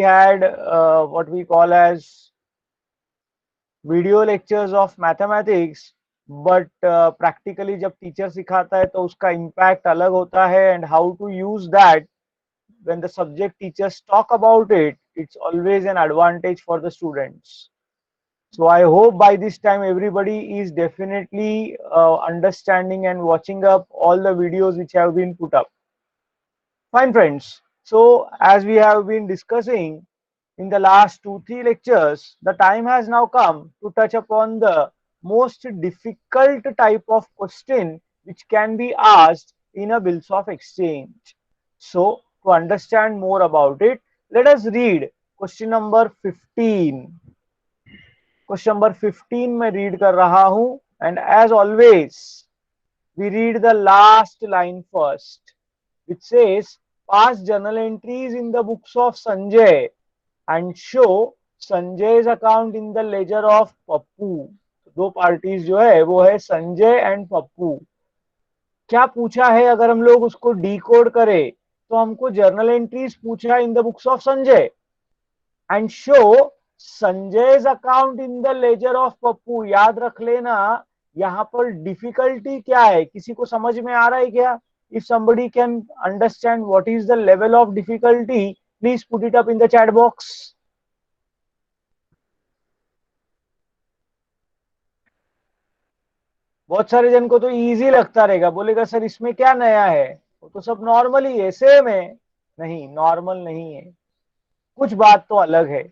had what we call as video lectures of mathematics, but practically जब teacher सिखाता है तो उसका इम्पैक्ट अलग होता है, and how to use that when the subject teachers talk about it, it's always an advantage for the students. So I hope by this time everybody is definitely understanding and watching up all the videos which have been put up. Fine friends, so as we have been discussing in the last 2-3 lectures, the time has now come to touch upon the most difficult type of question which can be asked in a bills of exchange. So to understand more about it, let us read question number 15. Question number 15 मैं read कर रहा हूँ, and as always we read the last line first, which says pass journal entries in the books of Sanjay and show Sanjay's account in the ledger of Pappu. दो parties जो है वो है Sanjay and Pappu. क्या पूछा है? अगर हम लोग उसको डिकोड करें तो हमको जर्नल एंट्रीज पूछा in the books of Sanjay and show Sanjay's account in the ledger of Pappu. याद रख लेना यहाँ पर डिफिकल्टी क्या है, किसी को समझ में आ रहा है क्या? If somebody can understand what is the level of difficulty, please put it up in the chat box. बहुत सारे जन को तो इजी लगता रहेगा, बोलेगा सर इसमें क्या नया है, वो तो सब नॉर्मल ही है, सेम है. नहीं, नॉर्मल नहीं है, कुछ बात तो अलग है.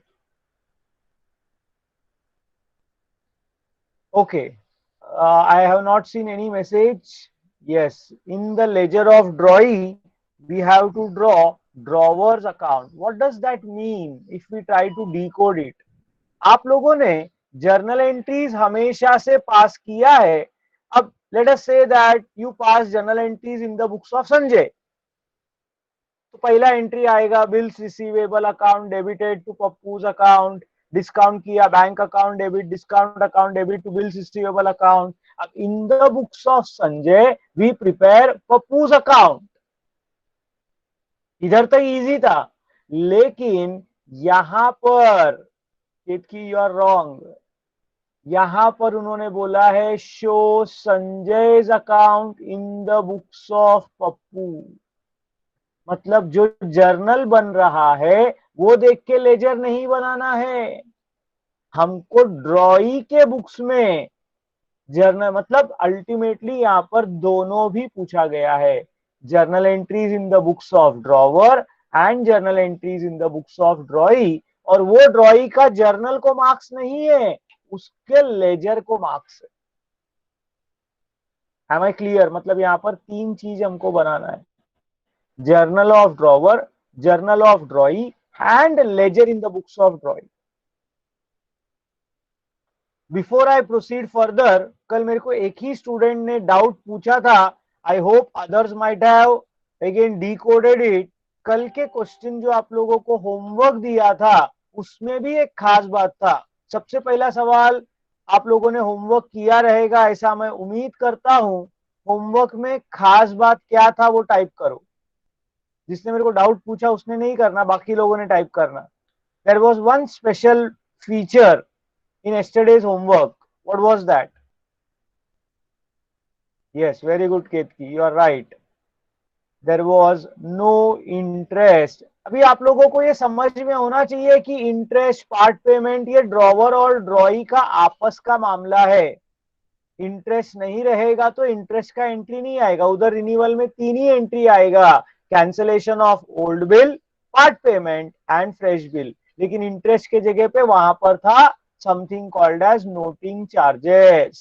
Okay, I have not seen any message. Yes, in the ledger of drawee we have to draw drawer's account. What does that mean if we try to decode it? आप लोगों ने जर्नल एंट्रीज हमेशा से पास किया है. अब let us see that you pass journal entries in the books of Sanjay. तो पहला एंट्री आएगा bills receivable account debited to Pappu's account, discount किया bank account debit, discount account debit to bills receivable account. अब in the books of Sanjay we prepare Pappu's account. इधर तक easy था, लेकिन यहां पर केतकी यू आर रॉन्ग. यहां पर उन्होंने बोला है show Sanjay's account in the books of Pappu. मतलब जो जर्नल बन रहा है वो देख के लेजर नहीं बनाना है, हमको ड्रॉई के बुक्स में जर्नल. मतलब अल्टीमेटली यहाँ पर दोनों भी पूछा गया है, journal entries in the books of drawer and journal entries in the books of ड्रॉई. और वो ड्रॉई का जर्नल को मार्क्स नहीं है, उसके लेजर को मार्क्स है. Am I clear? मतलब यहाँ पर तीन चीज हमको बनाना है, journal of drawer, journal of drawee and ledger in the books of drawee. Before I proceed further, कल मेरे को एक ही स्टूडेंट ने डाउट पूछा था, I hope others might have again decoded it. कल के क्वेश्चन जो आप लोगों को होमवर्क दिया था उसमें भी एक खास बात था. सबसे पहला सवाल आप लोगों ने होमवर्क किया रहेगा ऐसा मैं उम्मीद करता हूं. होमवर्क में खास बात क्या था वो टाइप करो. जिसने मेरे को डाउट पूछा उसने नहीं करना, बाकी लोगों ने टाइप करना. There was one special feature in yesterday's homework. What was that? Yes, very good Ketki, you are right. There was no interest. अभी आप लोगों को ये समझ में होना चाहिए कि इंटरेस्ट, पार्ट पेमेंट, ये ड्रॉवर और ड्रॉई का आपस का मामला है. इंटरेस्ट नहीं रहेगा तो इंटरेस्ट का एंट्री नहीं आएगा. उधर रिन्यूअल में तीन ही एंट्री आएगा, cancellation of old bill, part payment and fresh bill. लेकिन इंटरेस्ट के जगह पे वहां पर था something called as noting charges.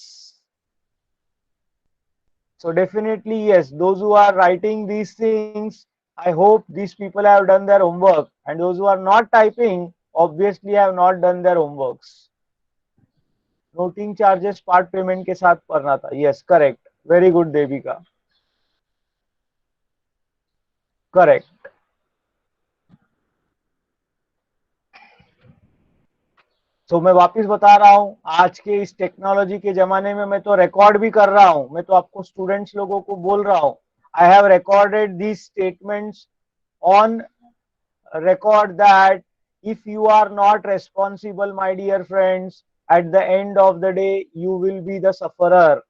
So definitely yes, those who are writing these things, I hope these people have done their homework, and those who are not typing obviously have not done their homeworks. Noting charges part payment के साथ पढ़ना था. Yes, correct, very good Devika, correct. तो मैं वापस बता रहा हूं, आज के इस टेक्नोलॉजी के जमाने में मैं तो रिकॉर्ड भी कर रहा हूं, मैं तो आपको स्टूडेंट्स लोगों को बोल रहा हूं. I have recorded these statements on record that if you are not responsible, my dear friends, at the end of the day you will be the sufferer.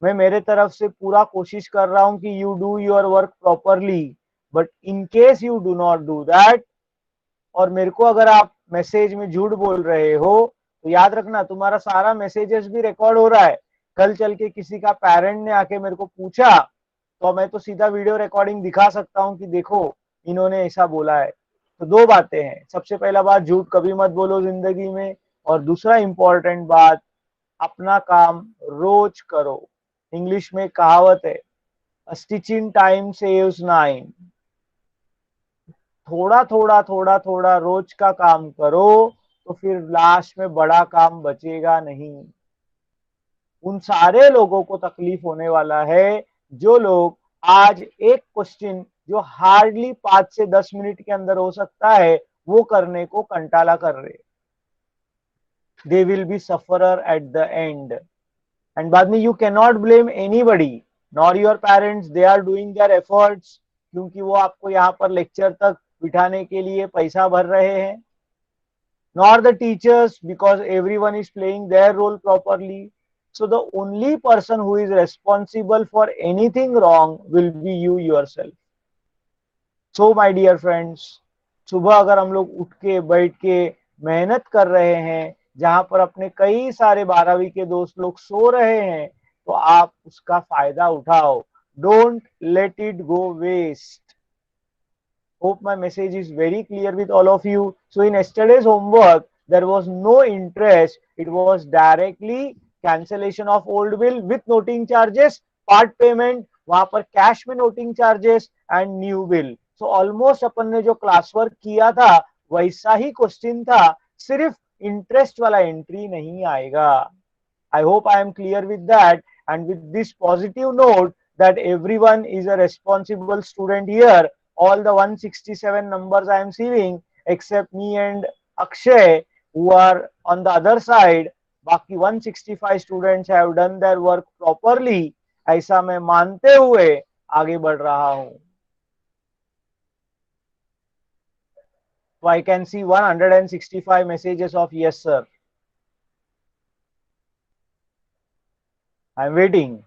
मैं मेरे तरफ से पूरा कोशिश कर रहा हूं कि you do your work properly, but in case you do not do that, और मेरे को अगर आप मैसेज में झूठ बोल रहे हो, तो याद रखना तुम्हारा सारा मैसेजेस भी रिकॉर्ड हो रहा है। कल चल के किसी का पेरेंट ने आके मेरे को पूछा, तो मैं तो सीधा वीडियो रिकॉर्डिंग दिखा सकता हूँ कि देखो इन्होंने ऐसा बोला है। तो दो बातें हैं, सबसे पहला बात, झूठ कभी मत बोलो जिंदगी में, और दूसरा इंपॉर्टेंट बात, अपना काम रोज करो। इंग्लिश में कहावत है, stitch in time saves nine. थोड़ा थोड़ा थोड़ा थोड़ा रोज का काम करो, तो फिर लास्ट में बड़ा काम बचेगा नहीं। उन सारे लोगों को तकलीफ होने वाला है जो लोग आज एक क्वेश्चन जो हार्डली 5 से 10 मिनट के अंदर हो सकता है वो करने को कंटाला कर रहे। They will be sufferer at the end. And बाद में you can not blame anybody, nor your parents, they are doing their efforts, क्योंकि वो आपको यहाँ पर लेक्चर तक बिठाने के लिए पैसा भर रहे हैं, nor the teachers, because everyone is playing their role properly. So the only person who is responsible for anything wrong will be you yourself. So my dear friends, सुबह अगर हम लोग उठ के बैठ के मेहनत कर रहे हैं, जहां पर अपने कई सारे 12वीं के दोस्त लोग सो रहे हैं, तो आप उसका फायदा उठाओ। Don't let it go waste. Hope my message is very clear with all of you. So in yesterday's homework, there was no interest. It was directly cancellation of old bill with noting charges, part payment, वहां पर cash में noting charges and new bill. So almost अपन ने जो class work किया था वैसा ही question था, सिर्फ इंटरेस्ट वाला एंट्री नहीं आएगा। I hope I am clear with that, and with this positive note that everyone is a responsible student here. All the 167 numbers I am seeing, except me and Akshay, who are on the other side, बाकी 165 students have done their work properly. ऐसा मैं मानते हुए आगे बढ़ रहा हूं। So I can see 165 messages of yes sir. I am waiting.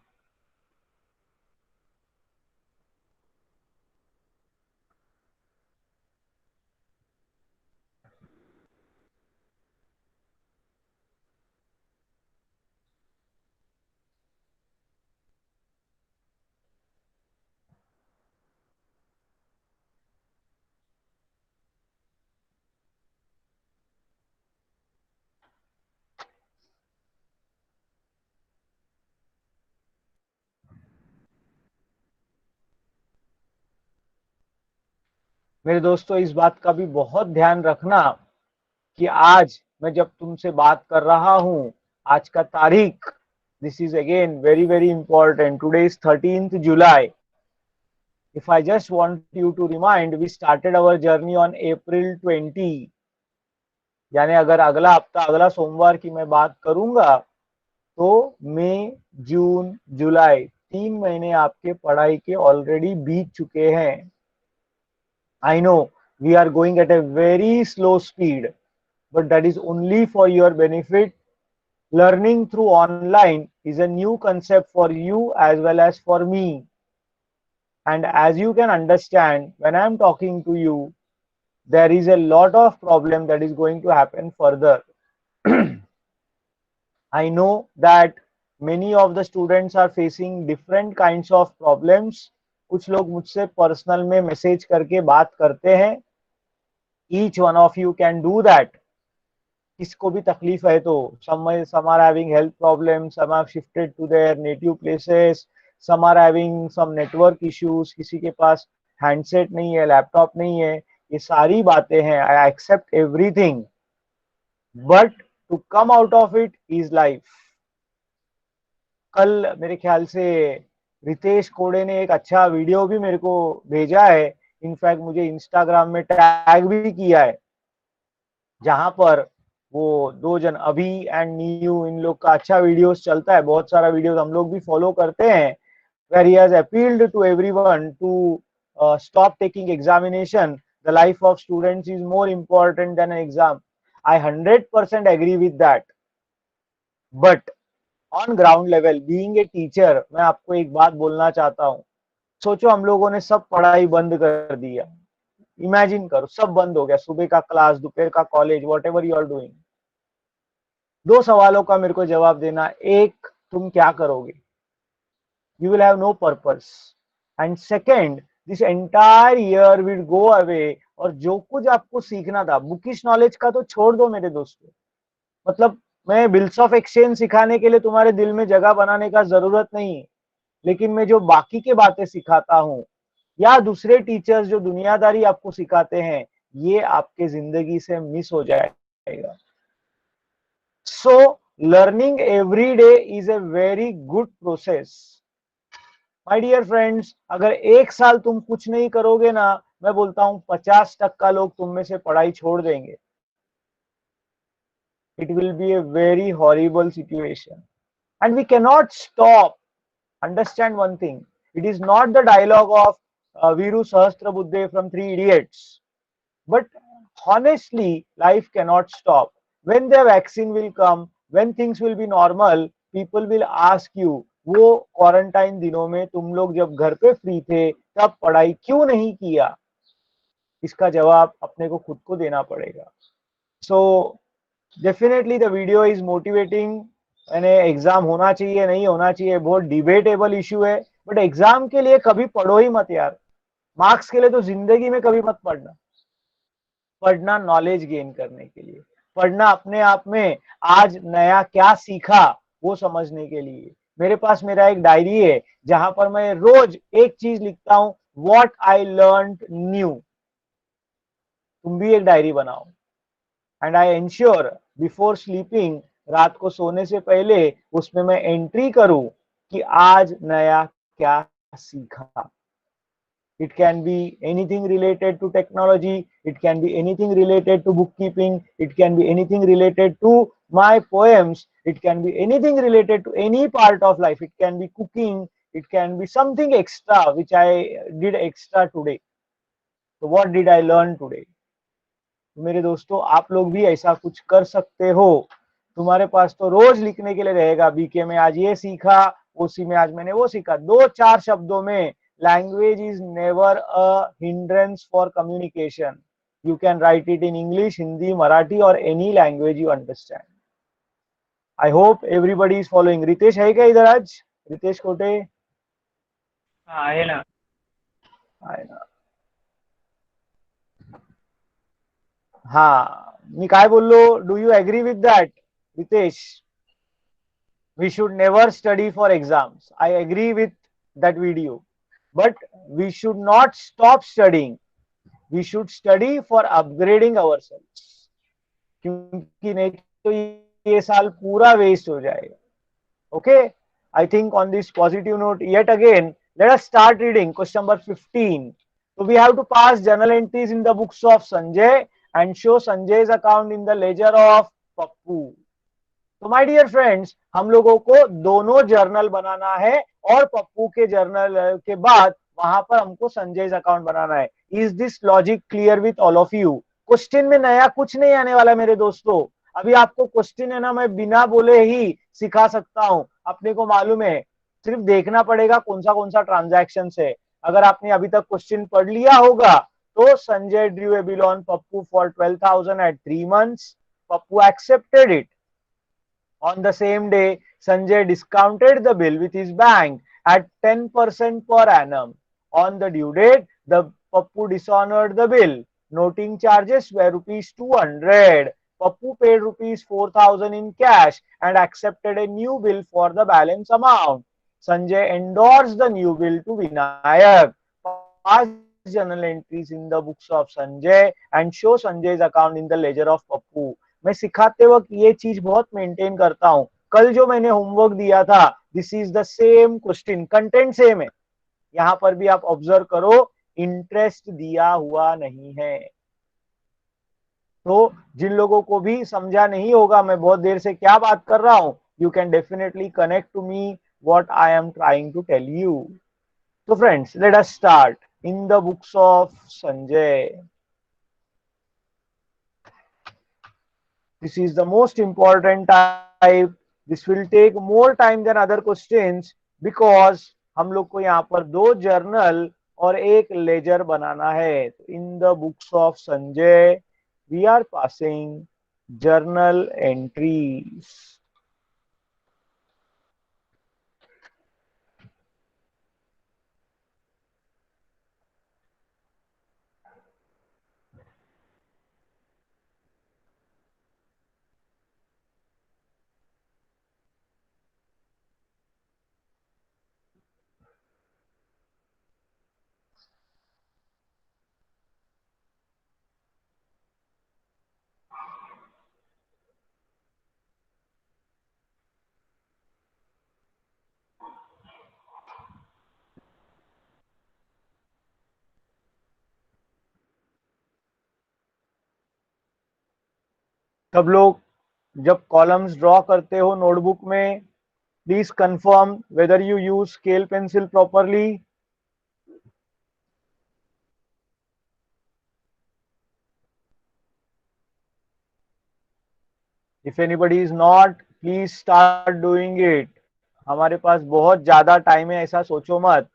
मेरे दोस्तों, इस बात का भी बहुत ध्यान रखना कि आज मैं जब तुमसे बात कर रहा हूं, आज का तारीख, this is again very very important, today is 13th July. If I just want you to remind, we started our journey on April 20, यानी अगर अगला हफ्ता, अगला सोमवार की मैं बात करूंगा, तो मई, जून, जुलाई 3 महीने आपके पढ़ाई के ऑलरेडी बीत चुके हैं। I know we are going at a very slow speed, but that is only for your benefit. Learning through online is a new concept for you as well as for me. And as you can understand, when I am talking to you, there is a lot of problem that is going to happen further. I know that many of the students are facing different kinds of problems. कुछ लोग मुझसे personal में message करके बात करते हैं। Each one of you can do that. किसको भी तकलीफ है तो, some are having health problems, some have shifted to their native places, some are having some network issues, किसी के पास हैंडसेट नहीं है, लैपटॉप नहीं है, ये सारी बातें हैं। I accept everything, but to come out of it is life. कल मेरे ख्याल से रितेश कोड़े ने एक अच्छा वीडियो भी मेरे को भेजा है, इनफैक्ट मुझे इंस्टाग्राम में टैग भी किया है, जहां पर वो दो जन, अभी एंड नीयू, इन लोग का अच्छा वीडियोस चलता है, बहुत सारा वीडियोस हम लोग भी फॉलो करते हैं, where he has appealed to everyone to stop taking examination the life of students is more important than an exam. I 100% agree with that. But on ground level, being a teacher, मैं आपको एक बात बोलना चाहता हूँ. सोचो हम लोगों ने सब पढ़ाई बंद कर दिया. इमेजिन करो सब बंद हो गया, सुबह का क्लास, दोपहर का college, whatever you are doing. दो सवालों का मेरे को जवाब देना. एक, तुम क्या करोगे? You will have no purpose. And second, this entire year will go away. और जो कुछ आपको सीखना था, बुकिश नॉलेज का तो छोड़ दो मेरे दोस्तों. मतलब मैं बिल्स ऑफ एक्सचेंज सिखाने के लिए तुम्हारे दिल में जगह बनाने का जरूरत नहीं है, लेकिन मैं जो बाकी के बातें सिखाता हूँ या दूसरे टीचर्स जो दुनियादारी आपको सिखाते हैं, ये आपके जिंदगी से मिस हो जाएगा. So learning every day is a very good process. My dear friends, अगर एक साल तुम कुछ नहीं करोगे ना, मैं बोलता हूं 50% लोग तुम में से पढ़ाई छोड़ देंगे. It will be a very horrible situation and we can not stop. Understand one thing, it is not the dialogue of Viru Sahastrabuddhe from Three Idiots, but honestly life cannot stop. When the vaccine will come, when things will be normal, people will ask you, वो quarantine दिनों में तुम लोग जब घर पे free थे तब पढ़ाई क्यों नहीं किया? इसका जवाब अपने को खुद को देना पड़ेगा. So definitely the video is motivating. यानी एग्जाम होना चाहिए नहीं होना चाहिए बहुत डिबेटेबल इश्यू है, बट एग्जाम के लिए कभी पढ़ो ही मत यार. मार्क्स के लिए तो जिंदगी में कभी मत पढ़ना. पढ़ना नॉलेज गेन करने के लिए, पढ़ना अपने आप में आज नया क्या सीखा वो समझने के लिए. मेरे पास मेरा एक डायरी है जहां पर मैं रोज एक चीज लिखता हूं, व्हाट आई लर्न न्यू. तुम भी एक डायरी बनाओ. And I ensure before sleeping, रात को सोने से पहले उसमें मैं एंट्री करूं कि आज नया क्या सीखा. It can be anything related to technology, it can be anything related to bookkeeping, it can be anything related to my poems, it can be anything related to any part of life, it can be cooking, it can be something extra which I did extra today. So what did I learn today? तो मेरे दोस्तों, आप लोग भी ऐसा कुछ कर सकते हो. तुम्हारे पास तो रोज लिखने के लिए रहेगा, बीके में आज ये सीखा, ओसी में आज मैंने वो सीखा. दो चार शब्दों में. Language is never a hindrance for communication. You can write it in English, Hindi, Marathi or any language you understand. I hope everybody is following. Ritesh है क्या इधर आज? रितेश कोटे आहे ना. आहे ना. हाँ, मी काय बोललो? Do you agree with that Ritesh? We should never study for exams. I agree with that video. But we should not stop studying. We should study for upgrading ourselves. क्योंकि नहीं तो ये साल पूरा वेस्ट हो जाएगा. Okay, I think on this positive note, yet again, let us start reading question number 15. So we have to pass journal entries in the books of Sanjay and show Sanjay's account in the ledger of Pappu. तो my dear friends, हम लोगों को दोनों journal बनाना है और पप्पू के journal के बाद वहां पर हमको संजय अकाउंट बनाना है. Is this logic clear with all of you? Question में नया कुछ नहीं आने वाला मेरे दोस्तों. अभी आपको क्वेश्चन है ना, मैं बिना बोले ही सिखा सकता हूं. अपने को मालूम है, सिर्फ देखना पड़ेगा कौन सा ट्रांजैक्शन है. अगर आपने अभी तक क्वेश्चन पढ़ लिया होगा तो Sanjay Drew A bill on Pappu for 12,000 at 3 months. Pappu accepted it. On the same day, Sanjay discounted the bill with his bank at 10% per annum. On the due date, the Pappu dishonored the bill. Noting charges were rupees 200. Pappu paid rupees 4,000 in cash and accepted a new bill for the balance amount. Sanjay endorsed the new bill to Vinayak. Pass journal entries in the books of Sanjay and show Sanjay's account in the ledger of Pappu. मैं सिखाते वक्त ये चीज बहुत maintain करता हूं. कल जो मैंने होमवर्क दिया था, this is the same question, content same है. यहां पर भी आप ऑब्जर्व करो, इंटरेस्ट दिया हुआ नहीं है. तो जिन लोगों को भी समझा नहीं होगा मैं बहुत देर से क्या बात कर रहा हूं, you can definitely connect to me what I am trying to tell you. तो friends, let us start in the books of Sanjay. This is the most important type. This will take more time than other questions because हम लोग को यहाँ पर दो journal और एक ledger बनाना है. In the books of Sanjay we are passing journal entries. सब लोग जब कॉलम्स ड्रॉ करते हो नोटबुक में, please confirm whether you use scale pencil properly. If anybody is not, please start doing it. हमारे पास बहुत ज्यादा टाइम है, ऐसा सोचो मत.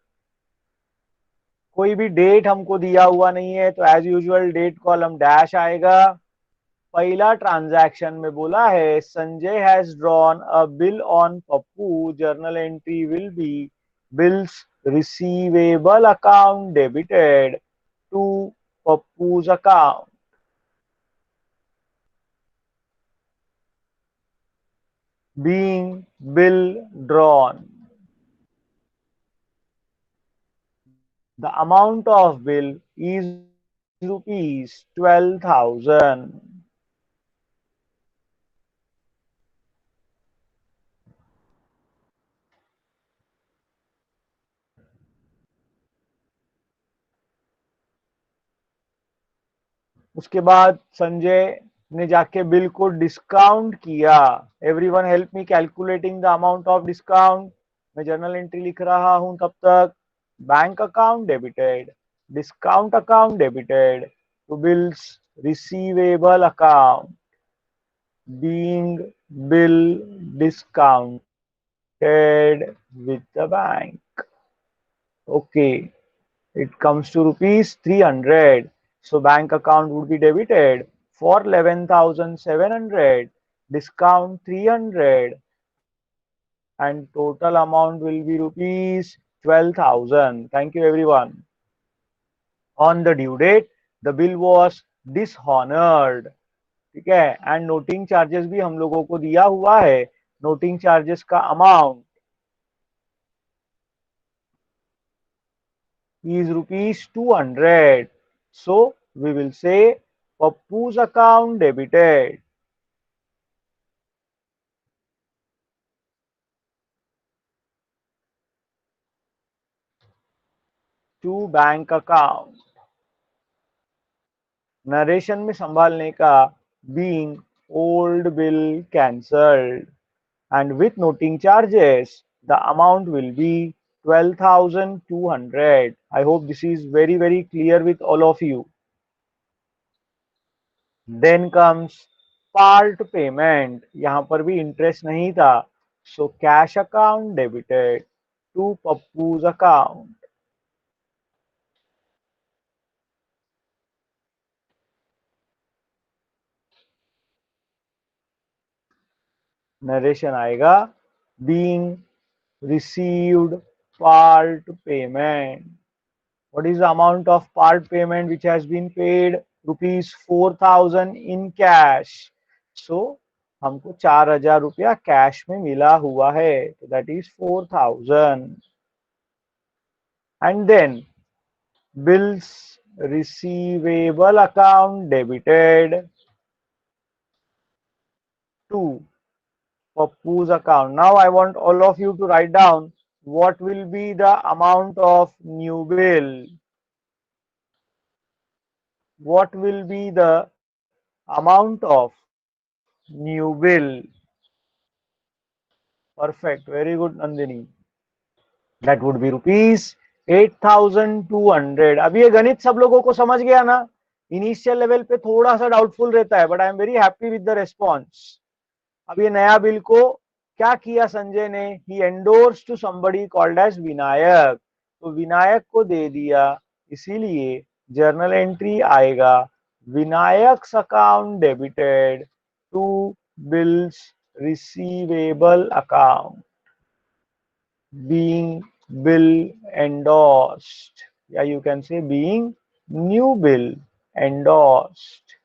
कोई भी डेट हमको दिया हुआ नहीं है, तो as usual date column dash आएगा. पहला ट्रांजैक्शन में बोला है Sanjay has drawn a bill on Pappu. Journal entry will be bills receivable account debited to Pappu's account. being bill drawn. The amount of bill is rupees 12,000. उसके बाद संजय ने जाके बिल को डिस्काउंट किया. Everyone help me calculating the amount of discount. मैं journal entry लिख रहा हूं तब तक. Bank account debited, discount account debited to bills receivable account, being bill discounted with the bank. Okay, it comes to rupees 300. So bank account would be debited for 11,700, discount 300, and total amount will be rupees 12,000. Thank you everyone. On the due date, the bill was dishonored. ठीक है. And noting charges भी हम लोगों को दिया हुआ है. Noting charges का amount is rupees 200. So we will say Pappu's account debited to bank account. Narration में संभालने का being old bill cancelled, and with noting charges the amount will be 12,200. I hope this is very clear with all of you. Then comes part payment. यहाँ पर भी interest नहीं था. So cash account debited to Pappu's account. Narration आएगा being received part payment. What is the amount of part payment which has been paid? Rupees 4,000 in cash. So हमको 4,000 रुपया cash में मिला हुआ है. So that is 4,000. And then bills receivable account debited to Pappu's account. Now I want all of you to write down what will be the amount of new bill. What will be the amount of new bill? Perfect. Very good, Nandini. That would be rupees 8,200. अब ये गणित सब लोगों को समझ गया ना. Initial level पे थोड़ा सा डाउटफुल रहता है, but I am very happy with the response. अब ये नया बिल को क्या किया संजय ने, he endorsed to somebody called as Vinayak, तो विनायक को दे दिया, इसीलिए जर्नल एंट्री आएगा Vinayak account debited to bills receivable account being bill endorsed, या you can say being new bill endorsed,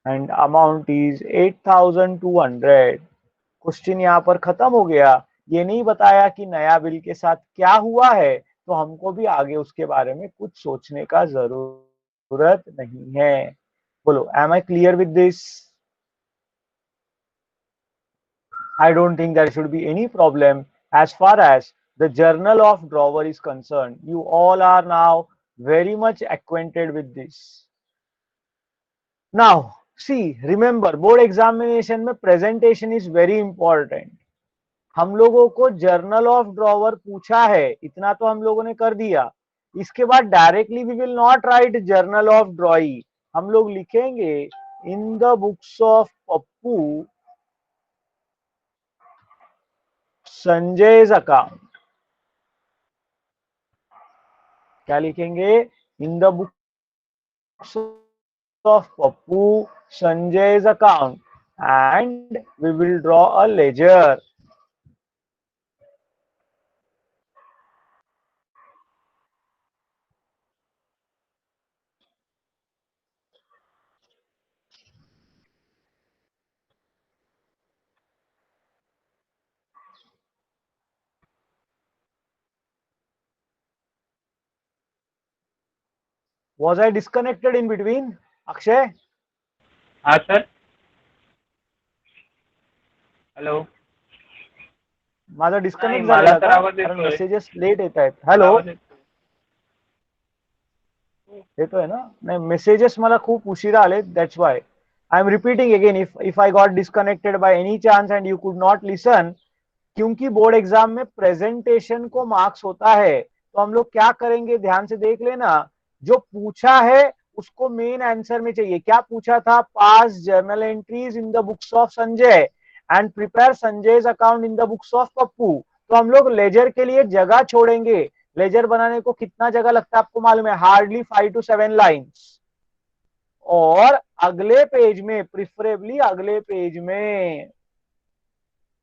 and amount is 8,200। Question यहाँ पर खत्म हो गया। ये नहीं बताया कि नया बिल के साथ क्या हुआ है, तो हमको भी आगे उसके बारे में कुछ सोचने का जरूरत नहीं है। बोलो, am I clear with this? I don't think there should be any problem as far as the journal of drawer is concerned. You all are now very much acquainted with this. Now, see, remember, board examination में presentation is very important. हम लोगों को journal of drawer पूछा है, इतना तो हम लोगों ने कर दिया। इसके बाद directly we will not write journal of drawee, हम लोग लिखेंगे in the books of Pappu Sanjay's account. क्या लिखेंगे? In the books of Pappu Sanjay's account and we will draw a ledger. Was I disconnected in between, Akshay? हाँ सर, हेलो। माझा नाही, disconnect मला झालेला तर का? आवाज कारण येतोय. मेसेजेस लेट येत आहेत। मला हॅलो, आवाज येतोय. येतोय ना? नाही, मेसेजेस मला खूप उशिरा आले, that's why I am repeating again. If I got disconnected by any chance and you could not listen, क्योंकि बोर्ड एग्जाम में प्रेजेंटेशन को मार्क्स होता है, तो हम लोग क्या करेंगे, ध्यान से देख लेना। जो पूछा है उसको मेन आंसर में चाहिए। क्या पूछा था? Pass journal entries in the books of Sanjay and prepare Sanjay's account in the books of Pappu. तो हम लोग लेजर के लिए जगह छोड़ेंगे। लेजर बनाने को कितना जगह लगता है आपको मालूम है? Hardly 5 to 7 lines. और अगले पेज में, प्रिफरेबली अगले पेज में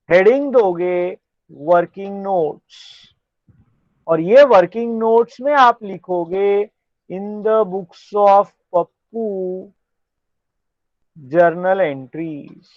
हेडिंग दोगे वर्किंग नोट्स, और ये वर्किंग नोट्स में आप लिखोगे इन the books of Pappu journal entries.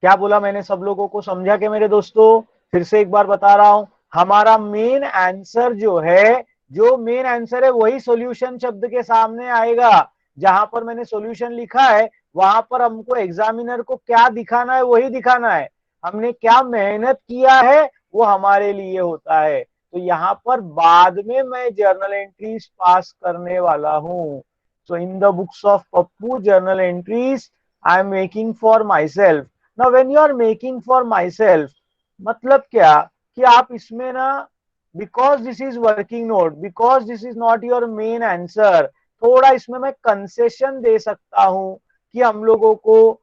क्या बोला मैंने? सब लोगों को समझा के मेरे दोस्तों? फिर से एक बार बता रहा हूं, हमारा मेन आंसर जो है, जो मेन आंसर है वही सॉल्यूशन शब्द के सामने आएगा। जहां पर मैंने सॉल्यूशन लिखा है वहां पर हमको एग्जामिनर को क्या दिखाना है वही दिखाना है। हमने क्या मेहनत किया है वो हमारे लिए होता है। तो यहाँ पर बाद में मैं जर्नल एंट्रीज पास करने वाला हूं। So in the books of Pappu journal entries I am making for myself. Now when you are making for myself, मतलब क्या कि आप इसमें ना, because this is working note, because this is not your main answer, थोड़ा इसमें मैं concession दे सकता हूं कि हम लोगों को,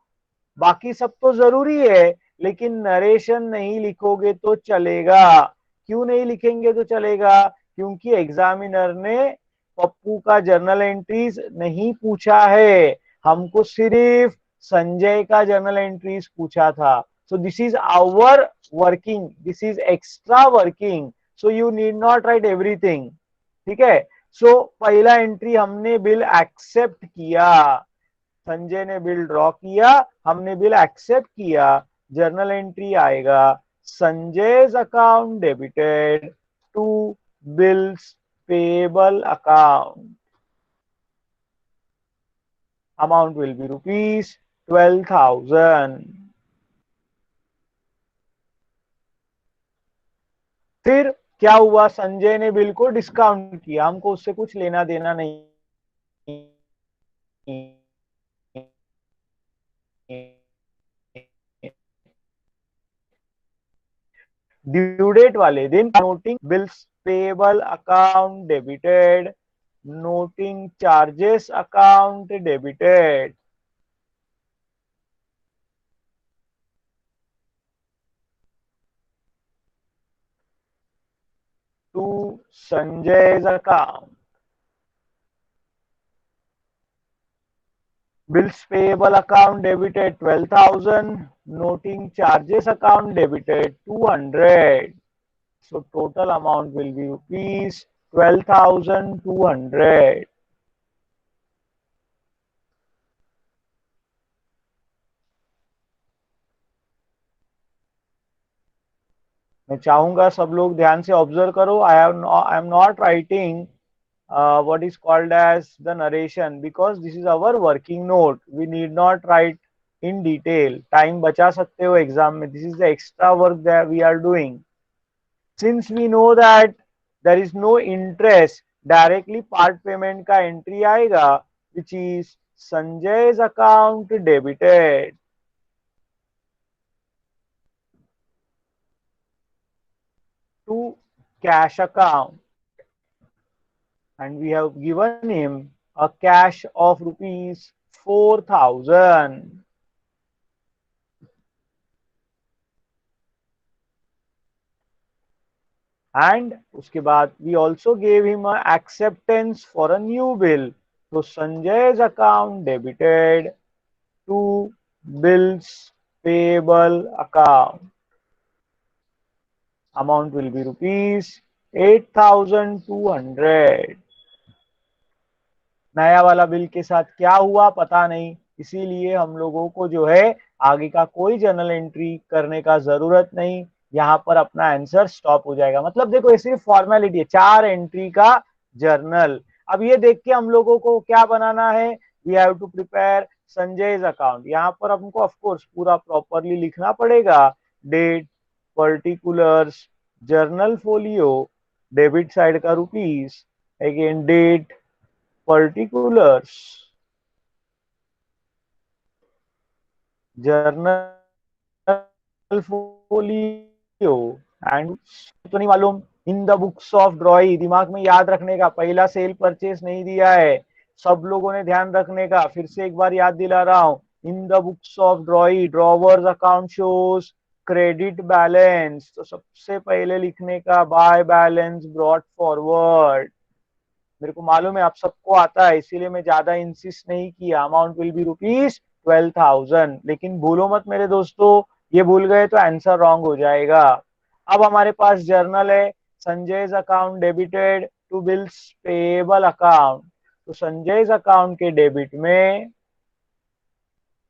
बाकी सब तो जरूरी है लेकिन नरेशन नहीं लिखोगे तो चलेगा। क्यों नहीं लिखेंगे तो चलेगा? क्योंकि एग्जामिनर ने पप्पू का जर्नल एंट्रीज नहीं पूछा है, हमको सिर्फ संजय का जर्नल एंट्रीज पूछा था। So this is our working, this is extra working, so you need not write everything. ठीक है? सो पहला एंट्री हमने बिल एक्सेप्ट किया, संजय ने बिल ड्रॉ किया, हमने बिल एक्सेप्ट किया। जर्नल एंट्री आएगा Sanjay's account debited to bills payable account, amount will be rupees 12,000। फिर क्या हुआ? संजय ने बिल को डिस्काउंट किया, हमको उससे कुछ लेना देना नहीं। ड्यू डेट वाले दिन noting bills payable account debited, noting charges account debited. To Sanjay's account, bills payable account debited 12,000, noting charges account debited 200. So total amount will be rupees 12,200. मैं चाहूंगा सब लोग ध्यान से ऑब्जर्व करो। I am not writing what is called as the narration because this is our working note. We need not write in detail. Time बचा सकते हो एग्जाम में. This is the extra work that we are doing. Since we know that there is no interest, directly part payment का entry आएगा which is Sanjay's account debited to cash account, and we have given him a cash of rupees 4,000. And उसके बाद we also gave him a acceptance for a new bill. So Sanjay's account debited to bills payable account. Amount will be rupees 8,200. नया वाला bill के साथ क्या हुआ पता नहीं, इसीलिए हम लोगों को जो है आगे का कोई जर्नल एंट्री करने का जरूरत नहीं। यहाँ पर अपना आंसर स्टॉप हो जाएगा। मतलब देखो ये सिर्फ फॉर्मेलिटी है, 4 एंट्री का जर्नल। अब ये देख के हम लोगों को क्या बनाना है, we have to prepare Sanjay's account. यहाँ पर हमको ऑफकोर्स पूरा प्रॉपरली लिखना पड़ेगा। Date, particulars, journal folio, debit side का rupees, again date, particulars, journal folio and तो नहीं मालूम, in the books of drawee. दिमाग में याद रखने का, पहला सेल परचेस नहीं दिया है, सब लोगों ने ध्यान रखने का। फिर से एक बार याद दिला रहा हूं, इन the books of ड्रॉई drawers account shows credit balance, तो सबसे पहले लिखने का बाय बैलेंस ब्रॉट फॉरवर्ड। मेरे को मालूम है आप सबको आता है, इसीलिए मैं ज्यादा इंसिस्ट नहीं किया। अमाउंट विल बी रुपीज 12,000, लेकिन भूलो मत मेरे दोस्तों, ये भूल गए तो आंसर रॉन्ग हो जाएगा। अब हमारे पास जर्नल है, Sanjay's account debited to bills payable account. तो संजय's अकाउंट के डेबिट में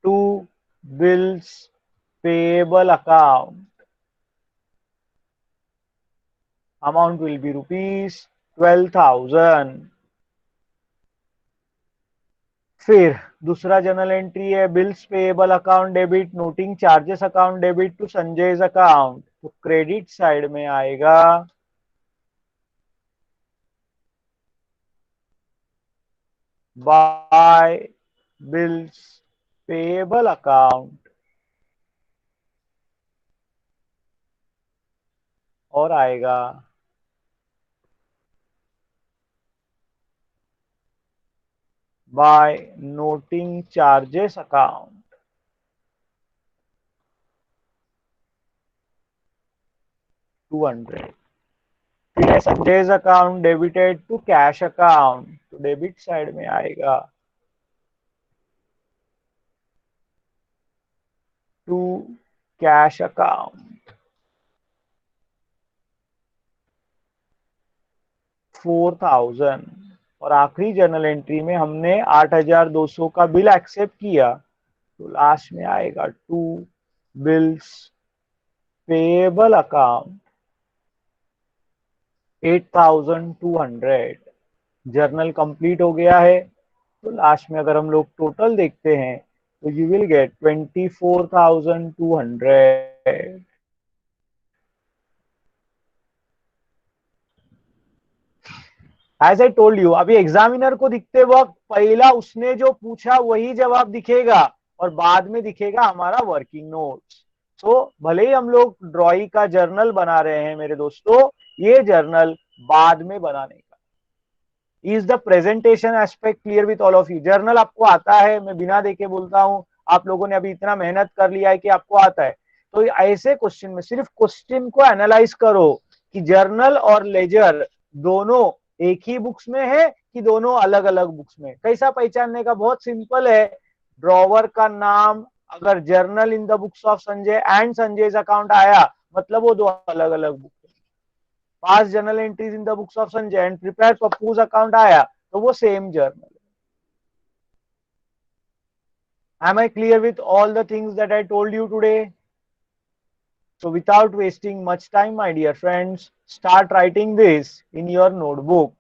to bills payable account, amount will be rupees 12,000। फिर दूसरा जर्नल एंट्री है bills payable account debit, noting charges account debit to Sanjay's account. तो क्रेडिट साइड में आएगा बाय बिल्स पेएबल अकाउंट और आएगा बाय नोटिंग चार्जेस अकाउंट 200। फिर है Sanjay's account debited to cash account, तो डेबिट साइड में आएगा टू कैश अकाउंट 4,000। और आखिरी जर्नल एंट्री में हमने 8,200 का बिल एक्सेप्ट किया, तो लास्ट में आएगा to bills payable account 8,200। Journal complete हो गया है, तो लास्ट में अगर हम लोग टोटल देखते हैं तो you will get 24,200। As I told you, अभी एग्जामिनर को दिखते वक्त पहला उसने जो पूछा वही जवाब दिखेगा और बाद में दिखेगा हमारा वर्किंग नोट्स। तो भले ही हम लोग ड्रॉइंग का जर्नल बना रहे हैं मेरे दोस्तों, ये जर्नल बाद में बनाने का। Is the presentation aspect clear with all of you? Journal आपको आता है, मैं बिना देखे बोलता हूं, आप लोगों ने अभी इतना मेहनत कर लिया है कि आपको आता है। तो ऐसे क्वेश्चन में सिर्फ क्वेश्चन को एनालाइज करो कि जर्नल और लेजर दोनों एक ही बुक्स में है कि दोनों अलग अलग बुक्स में। कैसा पहचानने का? बहुत सिंपल है। ड्रॉवर का नाम अगर journal in the books of Sanjay and Sanjay account आया, मतलब वो दो अलग अलग book. Pass journal entries in the books of Sanjay and prepare Pappu's account आया, तो वो same journal. Am I clear with all the things that I told you today? So without wasting much time, my dear friends, start writing this in your notebook.